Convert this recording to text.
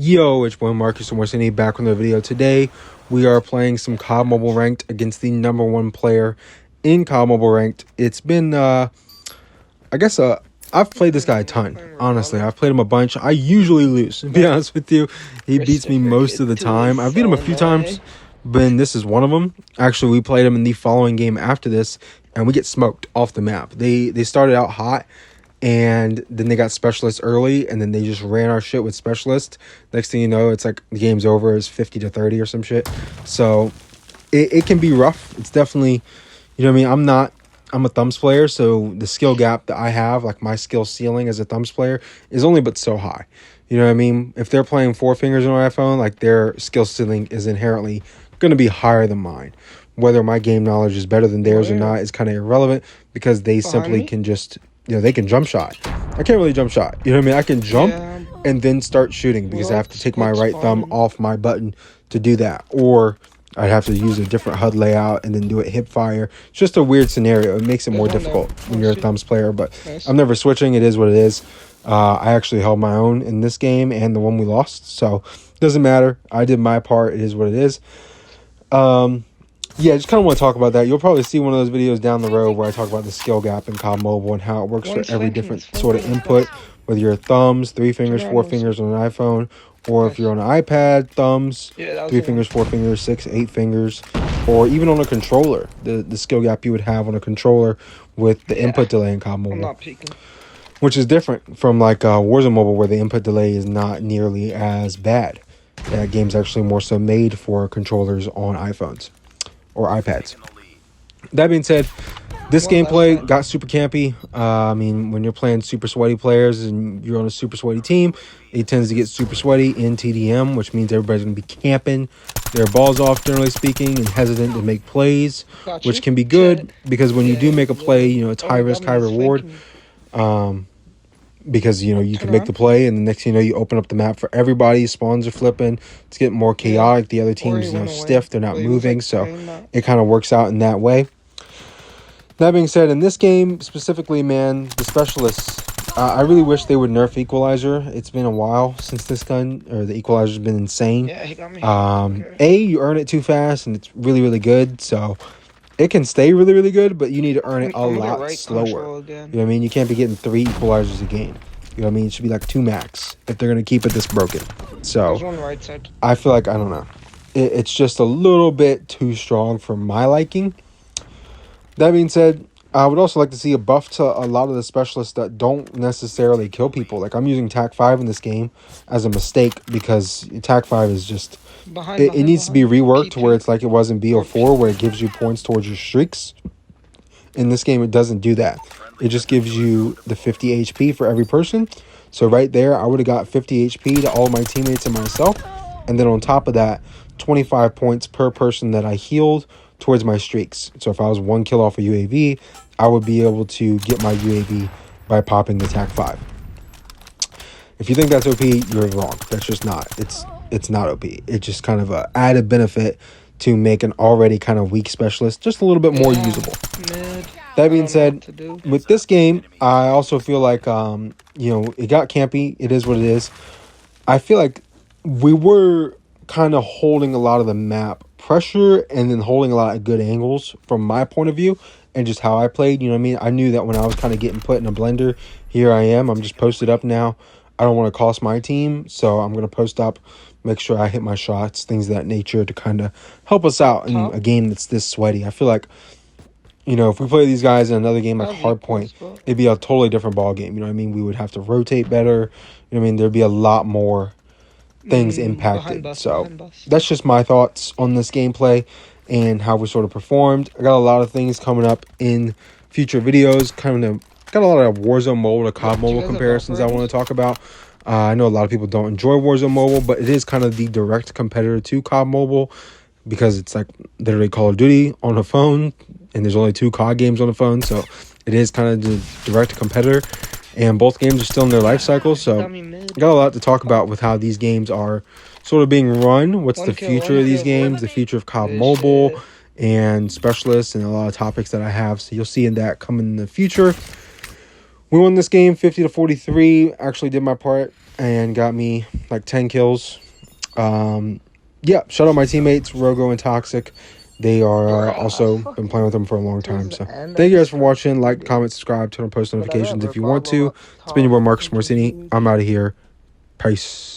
Yo, it's boy Marcus and Warsini back with another video. Today, we are playing some COD Mobile Ranked against the #1 player in COD Mobile Ranked. It's been, I've played this guy a ton. Honestly, I've played him a bunch. I usually lose, to be honest with you. He beats me most of the time. I've beat him a few times, but this is one of them. Actually, we played him in the following game after this, and we get smoked off the map. They started out hot, and then they got specialists early, and then they just ran our shit with specialists. Next thing you know, it's like the game's over. It's 50-30 or some shit. So it can be rough. It's definitely, you know what I mean? I'm a thumbs player, so the skill gap that I have, like my skill ceiling as a thumbs player, is only but so high. You know what I mean? If they're playing four fingers on an iPhone, like their skill ceiling is inherently going to be higher than mine. Whether my game knowledge is better than theirs or not is kind of irrelevant, because they simply can just, they can jump shot. I can't really jump shot. You know what I mean? I can jump and then start shooting, because I have to take my right thumb off my button to do that. Or I'd have to use a different HUD layout and then do it hip fire. It's just a weird scenario. It makes it more difficult when you're a thumbs player, but I'm never switching. It is what it is. I actually held my own in this game and the one we lost, so it doesn't matter. I did my part. It is what it is. Yeah, I just kind of want to talk about that. You'll probably see one of those videos down the road where I talk about the skill gap in COD Mobile and how it works for every different sort of input, whether you're thumbs, 3 fingers, 4 fingers on an iPhone, or if you're on an iPad, thumbs, 3 fingers, 4 fingers, 6, 8 fingers, or even on a controller, the skill gap you would have on a controller with the input delay in COD Mobile, which is different from like Warzone Mobile, where the input delay is not nearly as bad. That game's actually more so made for controllers on iPhones or iPads. That being said, this gameplay got super campy. I mean, when you're playing super sweaty players and you're on a super sweaty team, it tends to get super sweaty in TDM, which means everybody's going to be camping their balls off, generally speaking, and hesitant to make plays, which can be good, because when you do make a play, it's high risk, high reward. Because, you can make the play, and the next thing you know, you open up the map for everybody. Spawns are flipping. It's getting more chaotic. The other team's, stiff. They're not moving, so it kind of works out in that way. That being said, in this game specifically, man, the specialists, I really wish they would nerf Equalizer. It's been a while since this gun, or the Equalizer's been insane. Yeah, he got me. You earn it too fast, and it's really, really good, so it can stay really, really good, but you need to earn it a lot slower. You know what I mean? You can't be getting 3 equalizers a game. You know what I mean? It should be like 2 max if they're going to keep it this broken. So, I feel like, I don't know. It's just a little bit too strong for my liking. That being said, I would also like to see a buff to a lot of the specialists that don't necessarily kill people. Like, I'm using TAC 5 in this game as a mistake, because TAC 5 is just... It needs to be reworked to where it's like it was in BO4, where it gives you points towards your streaks. In this game, it doesn't do that. It just gives you the 50 HP for every person. So right there, I would have got 50 HP to all of my teammates and myself. And then on top of that, 25 points per person that I healed towards my streaks. So if I was 1 kill off a UAV, I would be able to get my UAV by popping the TAC 5. If you think that's OP, you're wrong. That's just not. It's not OP. It's just kind of a added benefit to make an already kind of weak specialist just a little bit more usable. That being said, with this game, I also feel like, it got campy. It is what it is. I feel like we were kind of holding a lot of the map pressure and then holding a lot of good angles from my point of view and just how I played. You know what I mean? I knew that when I was kind of getting put in a blender, here I am. I'm just posted up now. I don't want to cost my team, so I'm going to post up, make sure I hit my shots, things of that nature, to kind of help us out in a game that's this sweaty. I feel like, if we play these guys in another game like Hardpoint, it'd be a totally different ball game. You know what I mean? We would have to rotate better. You know what I mean? There'd be a lot more things impacted. So that's just my thoughts on this gameplay and how we sort of performed. I got a lot of things coming up in future videos, got a lot of Warzone Mobile to COD Mobile comparisons I want to talk about. I know a lot of people don't enjoy Warzone Mobile, but it is kind of the direct competitor to COD Mobile, because it's like literally Call of Duty on a phone, and there's only 2 COD games on the phone, so it is kind of the direct competitor, and both games are still in their life cycle, so got a lot to talk about with how these games are sort of being run. What's the future of these games, the future of COD Mobile, and specialists, and a lot of topics that I have, so you'll see in that coming in the future. We won this game 50-43. Actually did my part and got me like 10 kills. Yeah, shout out my teammates, Rogo and Toxic. They are also been playing with them for a long time. So thank you guys for watching. Like, comment, subscribe, turn on post notifications if you want to. It's been your boy Marcus Morcini. I'm out of here. Peace.